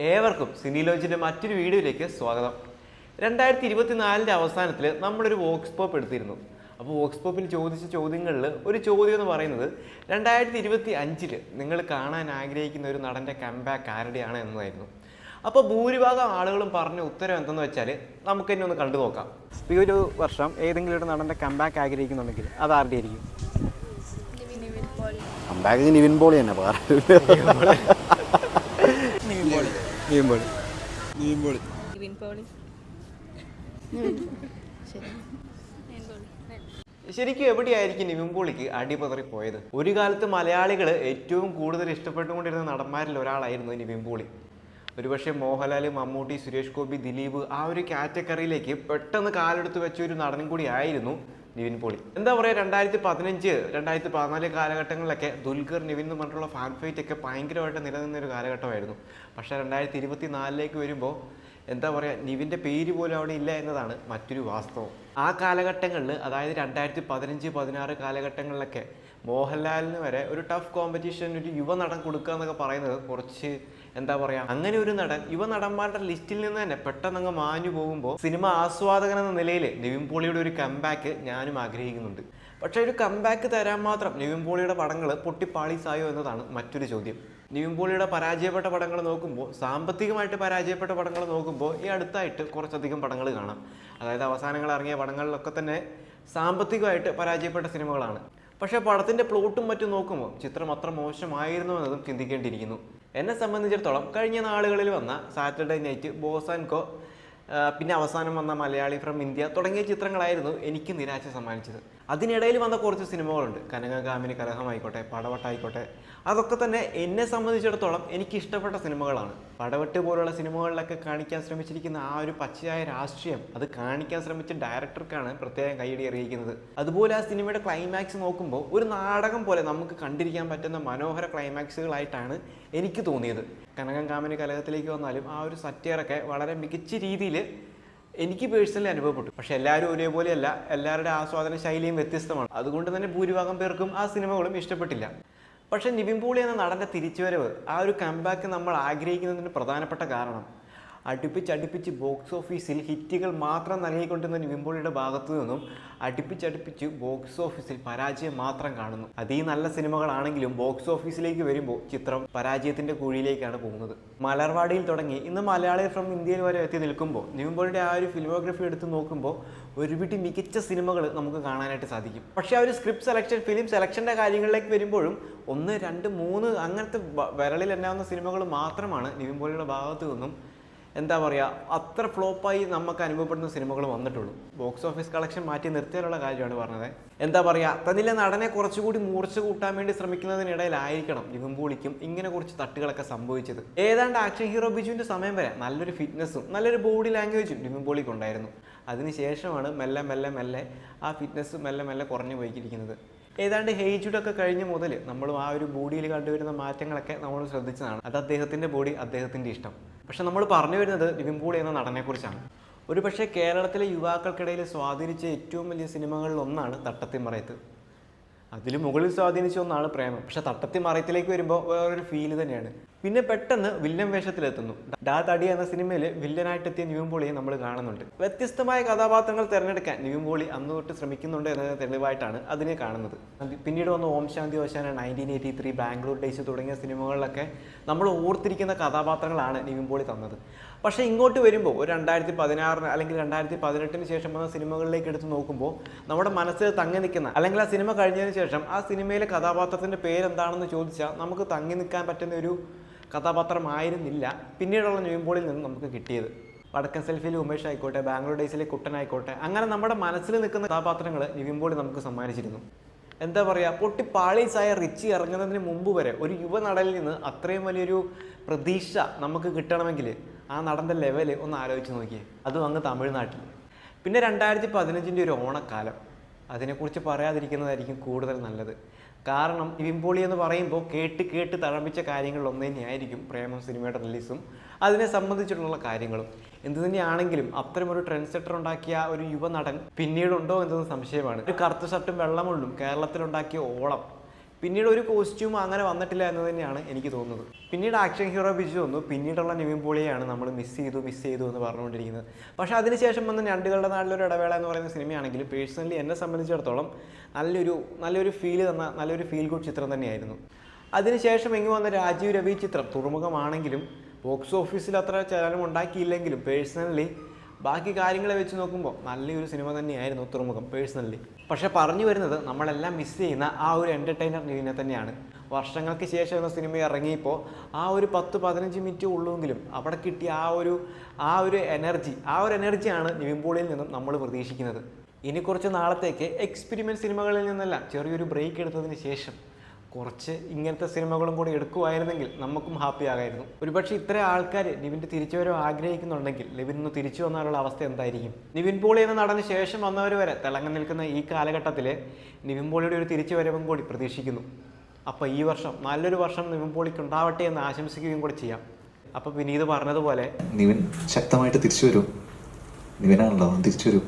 ഏവർക്കും സിനി ലോഞ്ചിൻ്റെ മറ്റൊരു വീഡിയോയിലേക്ക് സ്വാഗതം. 2024 അവസാനത്തിൽ നമ്മളൊരു വോക്സ് പോപ്പ് എടുത്തിരുന്നു. അപ്പോൾ വോക്സ് പോപ്പിൽ ചോദിച്ച ചോദ്യങ്ങളിൽ ഒരു ചോദ്യം എന്ന് പറയുന്നത് 2025 നിങ്ങൾ കാണാൻ ആഗ്രഹിക്കുന്ന ഒരു നടൻ്റെ കംബാക്ക് ആരുടെയാണ് എന്നതായിരുന്നു. അപ്പോൾ ഭൂരിഭാഗം ആളുകളും പറഞ്ഞ ഉത്തരം എന്തെന്ന് വെച്ചാൽ നമുക്ക് തന്നെ ഒന്ന് കണ്ടു നോക്കാം. ഈ ഒരു വർഷം ഏതെങ്കിലും ഒരു നടൻ്റെ കംബാക്ക് ആഗ്രഹിക്കുന്നുണ്ടെങ്കിൽ അത് ആരുടെ ആയിരിക്കും? കംബാക്ക് നിവിൻ പോളി തന്നെ ശരിക്കും എവിടെയായിരിക്കും നിവിൻ പോളിക്ക് അടിപതറി പോയത്? ഒരു കാലത്ത് മലയാളികൾ ഏറ്റവും കൂടുതൽ ഇഷ്ടപ്പെട്ടുകൊണ്ടിരുന്ന നടന്മാരിൽ ഒരാളായിരുന്നു നിവിൻ പോളി. ഒരുപക്ഷെ മോഹൻലാൽ, മമ്മൂട്ടി, സുരേഷ് ഗോപി, ദിലീപ് ആ ഒരു കാറ്റഗറിയിലേക്ക് പെട്ടെന്ന് കാലെടുത്ത് വെച്ച ഒരു നടനും കൂടി ആയിരുന്നു നിവിൻ പോളി. എന്താ പറയുക, 2015, 2014 കാലഘട്ടങ്ങളിലൊക്കെ ദുൽഖർ, നിവിൻ എന്ന് പറഞ്ഞിട്ടുള്ള ഫാൻ ഫൈറ്റ് ഒക്കെ ഭയങ്കരമായിട്ട് നിലനിന്നൊരു കാലഘട്ടമായിരുന്നു. പക്ഷേ 2024 വരുമ്പോൾ എന്താ പറയുക, നിവിൻ്റെ പേര് പോലും അവിടെ ഇല്ല എന്നതാണ് മറ്റൊരു വാസ്തവം. ആ കാലഘട്ടങ്ങളിൽ, അതായത് 2015, 16 കാലഘട്ടങ്ങളിലൊക്കെ മോഹൻലാലിന് വരെ ഒരു ടഫ് കോമ്പറ്റീഷൻ ഒരു യുവനടൻ കൊടുക്കുക എന്നൊക്കെ പറയുന്നത് കുറച്ച് എന്താ പറയുക, അങ്ങനെ ഒരു നടൻ യുവനടന്മാരുടെ ലിസ്റ്റിൽ നിന്ന് തന്നെ പെട്ടെന്ന് അങ്ങ് മാഞ്ഞു പോകുമ്പോൾ സിനിമ ആസ്വാദകൻ എന്ന നിലയിൽ നിവിൻ പോളിയുടെ ഒരു കംബാക്ക് ഞാനും ആഗ്രഹിക്കുന്നുണ്ട്. പക്ഷേ ഒരു കംബാക്ക് തരാൻ മാത്രം നിവിൻ പോളിയുടെ പടങ്ങൾ പൊട്ടിപ്പാളീസായോ എന്നതാണ് മറ്റൊരു ചോദ്യം. നിവിൻ പോളിയുടെ പരാജയപ്പെട്ട പടങ്ങൾ നോക്കുമ്പോൾ, സാമ്പത്തികമായിട്ട് പരാജയപ്പെട്ട പടങ്ങൾ നോക്കുമ്പോൾ ഈ അടുത്തായിട്ട് കുറച്ചധികം പടങ്ങൾ കാണാം. അതായത് അവസാനങ്ങൾ ഇറങ്ങിയ പടങ്ങളിലൊക്കെ തന്നെ സാമ്പത്തികമായിട്ട് പരാജയപ്പെട്ട സിനിമകളാണ്. പക്ഷേ പടത്തിൻ്റെ പ്ലോട്ടും മറ്റും നോക്കുമ്പോൾ ചിത്രം അത്ര മോശമായിരുന്നു എന്നതും ചിന്തിക്കേണ്ടിയിരിക്കുന്നു. എന്നെ സംബന്ധിച്ചിടത്തോളം കഴിഞ്ഞ നാളുകളിൽ വന്ന സാറ്റർഡേ നൈറ്റ്, ബോസ് ആൻഡ് കോ, പിന്നെ അവസാനം വന്ന മലയാളി ഫ്രം ഇന്ത്യ തുടങ്ങിയ ചിത്രങ്ങളായിരുന്നു എനിക്ക് നിരാശ സമ്മാനിച്ചത്. അതിനിടയിൽ വന്ന കുറച്ച് സിനിമകളുണ്ട്, കനകകാമിനി കലഹമായിക്കോട്ടെ, പടവട്ടായിക്കോട്ടെ, അതൊക്കെ തന്നെ എന്നെ സംബന്ധിച്ചിടത്തോളം എനിക്ക് ഇഷ്ടപ്പെട്ട സിനിമകളാണ്. പടവട്ട് പോലുള്ള സിനിമകളിലൊക്കെ കാണിക്കാൻ ശ്രമിച്ചിരിക്കുന്ന ആ ഒരു പച്ചയായ രാഷ്ട്രീയം, അത് കാണിക്കാൻ ശ്രമിച്ച ഡയറക്ടർക്കാണ് പ്രത്യേകം കൈയടി അറിയിക്കുന്നത്. അതുപോലെ ആ സിനിമയുടെ ക്ലൈമാക്സ് നോക്കുമ്പോൾ ഒരു നാടകം പോലെ നമുക്ക് കണ്ടിരിക്കാൻ പറ്റുന്ന മനോഹര ക്ലൈമാക്സുകളായിട്ടാണ് എനിക്ക് തോന്നിയത്. കനകകാമിനി കലഹത്തിലേക്ക് വന്നാലും ആ ഒരു സറ്റയറൊക്കെ വളരെ മികച്ച രീതിയിൽ എനിക്ക് പേഴ്സണലി അനുഭവപ്പെട്ടു. പക്ഷെ എല്ലാവരും ഒരേപോലെയല്ല, എല്ലാവരുടെ ആസ്വാദന ശൈലിയും വ്യത്യസ്തമാണ്. അതുകൊണ്ട് തന്നെ ഭൂരിഭാഗം പേർക്കും ആ സിനിമകളും ഇഷ്ടപ്പെട്ടില്ല. പക്ഷേ നിവിൻ പോളി എന്ന നടൻ്റെ തിരിച്ചുവരവ്, ആ ഒരു കംബാക്ക് നമ്മൾ ആഗ്രഹിക്കുന്നതിന് പ്രധാനപ്പെട്ട കാരണം അടുപ്പിച്ച് ബോക്സ് ഓഫീസിൽ ഹിറ്റുകൾ മാത്രം നൽകിക്കൊണ്ടിരുന്ന നിവിൻ പോളിയുടെ ഭാഗത്തു നിന്നും അടുപ്പിച്ച് ബോക്സ് ഓഫീസിൽ പരാജയം മാത്രം കാണുന്നു. അതീ നല്ല സിനിമകളാണെങ്കിലും ബോക്സ് ഓഫീസിലേക്ക് വരുമ്പോൾ ചിത്രം പരാജയത്തിൻ്റെ കുഴിയിലേക്കാണ് പോകുന്നത്. മലർവാടിയിൽ തുടങ്ങി ഇന്ന് മലയാളി ഫ്രം ഇന്ത്യയിൽ വരെ എത്തി നിൽക്കുമ്പോൾ നിവിൻ പോളിയുടെ ആ ഒരു ഫിലിമോഗ്രഫി എടുത്ത് നോക്കുമ്പോൾ ഒരുപിടി മികച്ച സിനിമകൾ നമുക്ക് കാണാനായിട്ട് സാധിക്കും. പക്ഷേ ആ ഒരു സ്ക്രിപ്റ്റ് സെലക്ഷൻ, ഫിലിം സെലക്ഷൻ്റെ കാര്യങ്ങളിലേക്ക് വരുമ്പോഴും 1, 2, 3 അങ്ങനത്തെ വിരളിൽ എണ്ണാവുന്ന സിനിമകൾ മാത്രമാണ് നിവിൻ പോളിയുടെ ഭാഗത്തു നിന്നും എന്താ പറയുക അത്ര ഫ്ലോപ്പായി നമുക്ക് അനുഭവപ്പെടുന്ന സിനിമകൾ വന്നിട്ടുള്ളൂ. ബോക്സ് ഓഫീസ് കളക്ഷൻ മാറ്റി നിർത്തിയാലുള്ള കാര്യമാണ് പറഞ്ഞത്. എന്താ പറയുക, തന്നിലെ നടനെ കുറച്ചുകൂടി മൂർച്ച കൂട്ടാൻ വേണ്ടി ശ്രമിക്കുന്നതിനിടയിലായിരിക്കണം നിവിൻ പോളിക്കും ഇങ്ങനെ കുറച്ച് തട്ടുകളൊക്കെ സംഭവിച്ചത്. ഏതാണ്ട് ആക്ഷൻ ഹീറോ ബിജുവിൻ്റെ സമയം വരെ നല്ലൊരു ഫിറ്റ്നസ്സും നല്ലൊരു ബോഡി ലാംഗ്വേജും നിവിൻ പോളിക്ക് ഉണ്ടായിരുന്നു. അതിനുശേഷമാണ് മെല്ലെ ആ ഫിറ്റ്നസ് മെല്ലെ കുറഞ്ഞു പോയിരിക്കുന്നത്. ഏതാണ്ട് ഹേജുഡൊക്കെ കഴിഞ്ഞ മുതൽ നമ്മൾ ആ ഒരു ബോഡിയിൽ കണ്ടുവരുന്ന മാറ്റങ്ങളൊക്കെ നമ്മൾ ശ്രദ്ധിച്ചതാണ്. അത് അദ്ദേഹത്തിൻ്റെ ബോഡി, അദ്ദേഹത്തിൻ്റെ ഇഷ്ടം. പക്ഷെ നമ്മൾ പറഞ്ഞു വരുന്നത് നിവിൻ പോളി എന്ന നടനെക്കുറിച്ചാണ്. ഒരു പക്ഷേ കേരളത്തിലെ യുവാക്കൾക്കിടയിൽ സ്വാധീനിച്ച ഏറ്റവും വലിയ സിനിമകളിൽ ഒന്നാണ് തട്ടത്തിമറയത്ത്. അതിൽ മുകളിൽ സ്വാധീനിച്ച ഒന്നാണ് പ്രേമം. പക്ഷെ തട്ടത്തിമറയത്തിലേക്ക് വരുമ്പോൾ വേറൊരു ഫീല് തന്നെയാണ്. പിന്നെ പെട്ടെന്ന് വില്ലൻ വേഷത്തിലെത്തുന്നു. ഡാ തടി എന്ന സിനിമയിൽ വില്ലനായിട്ടെത്തിയ നിവിൻ പോളിയെ നമ്മൾ കാണുന്നുണ്ട്. വ്യത്യസ്തമായ കഥാപാത്രങ്ങൾ തിരഞ്ഞെടുക്കാൻ നിവിൻ പോളി അന്ന് തൊട്ട് ശ്രമിക്കുന്നുണ്ട് എന്നത് തെളിവായിട്ടാണ് അതിനെ കാണുന്നത്. പിന്നീട് വന്ന ഓം ശാന്തി ഓശാന, 1983, ബാംഗ്ലൂർ ഡേയ്സ് തുടങ്ങിയ സിനിമകളിലൊക്കെ നമ്മൾ ഓർത്തിരിക്കുന്ന കഥാപാത്രങ്ങളാണ് നിവിൻ പോളി തന്നത്. പക്ഷേ ഇങ്ങോട്ട് വരുമ്പോൾ ഒരു 2016 അല്ലെങ്കിൽ 2018 ശേഷം വന്ന സിനിമകളിലേക്ക് എടുത്ത് നോക്കുമ്പോൾ നമ്മുടെ മനസ്സിൽ തങ്ങി നിൽക്കുന്ന, അല്ലെങ്കിൽ ആ സിനിമ കഴിഞ്ഞതിന് ശേഷം ആ സിനിമയിലെ കഥാപാത്രത്തിൻ്റെ പേരെന്താണെന്ന് ചോദിച്ചാൽ നമുക്ക് തങ്ങി നിൽക്കാൻ പറ്റുന്ന ഒരു കഥാപാത്രമായിരുന്നില്ല പിന്നീടുള്ള നിവിൻ പോളിയിൽ നിന്ന് നമുക്ക് കിട്ടിയത്. വടക്കൻ സെൽഫിയിൽ ഉമേഷ് ആയിക്കോട്ടെ, ബാംഗ്ലൂർ ഡേയ്സിലെ കുട്ടനായിക്കോട്ടെ, അങ്ങനെ നമ്മുടെ മനസ്സിൽ നിൽക്കുന്ന കഥാപാത്രങ്ങൾ നിവിൻ പോളി നമുക്ക് സമ്മാനിച്ചിരുന്നു. എന്താ പറയുക, പൊട്ടിപ്പാളീസായ റിച്ചി ഇറങ്ങുന്നതിന് മുമ്പ് വരെ ഒരു യുവനടനിൽ നിന്ന് അത്രയും വലിയൊരു പ്രതീക്ഷ നമുക്ക് കിട്ടണമെങ്കിൽ ആ നടൻ്റെ ലെവല് ഒന്ന് ആലോചിച്ച് നോക്കിയേ. അതും അങ്ങ് തമിഴ്നാട്ടിൽ. പിന്നെ 2015 ഒരു ഓണക്കാലം, അതിനെക്കുറിച്ച് പറയാതിരിക്കുന്നതായിരിക്കും കൂടുതൽ നല്ലത്. കാരണം നിവിൻ പോളി എന്ന് പറയുമ്പോൾ കേട്ട് തഴമ്പിച്ച കാര്യങ്ങളിൽ ഒന്ന് തന്നെയായിരിക്കും പ്രേമം സിനിമയുടെ റിലീസും അതിനെ സംബന്ധിച്ചിട്ടുള്ള കാര്യങ്ങളും. എന്തു തന്നെയാണെങ്കിലും അത്തരമൊരു ട്രെൻഡ് സെറ്റർ ഉണ്ടാക്കിയ ഒരു യുവനടൻ പിന്നീടുണ്ടോ എന്നത് സംശയമാണ്. ഒരു കറുത്ത ഷർട്ടും വെള്ളമുള്ളും കേരളത്തിലുണ്ടാക്കിയ ഓളം പിന്നീട് ഒരു കോസ്റ്റ്യൂം അങ്ങനെ വന്നിട്ടില്ല എന്ന് തന്നെയാണ് എനിക്ക് തോന്നുന്നത്. പിന്നീട് ആക്ഷൻ ഹീറോ ബിജു വന്നു. പിന്നീടുള്ള നിവിൻ പോളിയെയാണ് നമ്മൾ മിസ് ചെയ്തു എന്ന് പറഞ്ഞുകൊണ്ടിരിക്കുന്നത്. പക്ഷേ അതിനുശേഷം വന്ന ഞണ്ടുകളുടെ നാട്ടിലൊരു ഇടവേള എന്ന് പറയുന്ന സിനിമയാണെങ്കിൽ പേഴ്സണലി എന്നെ സംബന്ധിച്ചിടത്തോളം നല്ലൊരു ഫീൽ തന്ന നല്ലൊരു ഫീൽ ഗുഡ് ചിത്രം തന്നെയായിരുന്നു. അതിനുശേഷം എങ്ങും വന്ന രാജീവ് രവി ചിത്രം തുറമുഖമാണെങ്കിലും ബോക്സ് ഓഫീസിൽ അത്ര ചലനം ഉണ്ടാക്കിയില്ലെങ്കിലും പേഴ്സണലി ബാക്കി കാര്യങ്ങളെ വെച്ച് നോക്കുമ്പോൾ നല്ലൊരു സിനിമ തന്നെയായിരുന്നു തുറമുഖം പേഴ്സണലി. പക്ഷേ പറഞ്ഞു വരുന്നത് നമ്മളെല്ലാം മിസ് ചെയ്യുന്ന ആ ഒരു എൻ്റർടൈനർ നിവിനെ തന്നെയാണ്. വർഷങ്ങൾക്ക് ശേഷം എന്ന സിനിമ ഇറങ്ങിയപ്പോൾ ആ ഒരു 10-15 മിനിറ്റ് ഉള്ളുവെങ്കിലും അവിടെ കിട്ടിയ ആ ഒരു എനർജിയാണ് നിവിൻ പോളിയിൽ നിന്നും നമ്മൾ പ്രതീക്ഷിക്കുന്നത്. ഇനി കുറച്ച് നാളത്തേക്ക് എക്സ്പെരിമെൻറ്റ് സിനിമകളിൽ നിന്നെല്ലാം ചെറിയൊരു ബ്രേക്ക് എടുത്തതിന് ശേഷം കുറച്ച് ഇങ്ങനത്തെ സിനിമകളും കൂടി എടുക്കുമായിരുന്നെങ്കിൽ നമുക്കും ഹാപ്പി ആകായിരുന്നു. ഒരുപക്ഷെ ഇത്ര ആൾക്കാർ നിവിൻ്റെ തിരിച്ചുവരവ് ആഗ്രഹിക്കുന്നുണ്ടെങ്കിൽ നിവിൻ ഒന്ന് തിരിച്ചു വന്നാലുള്ള അവസ്ഥ എന്തായിരിക്കും? നിവിൻ പോളി എന്ന നടന് ശേഷം വന്നവർ വരെ തിളങ്ങി നിൽക്കുന്ന ഈ കാലഘട്ടത്തിൽ നിവിൻ പോളിയുടെ ഒരു തിരിച്ചുവരവും കൂടി പ്രതീക്ഷിക്കുന്നു. അപ്പോൾ ഈ വർഷം നല്ലൊരു വർഷം നിവിൻ പോളിക്ക് ഉണ്ടാവട്ടെ എന്ന് ആശംസിക്കുകയും കൂടി ചെയ്യാം. അപ്പോൾ വിനീത് പറഞ്ഞതുപോലെ നിവിൻ ശക്തമായിട്ട് തിരിച്ചു വരും. നിവിനാണല്ലോ തിരിച്ചു വരും.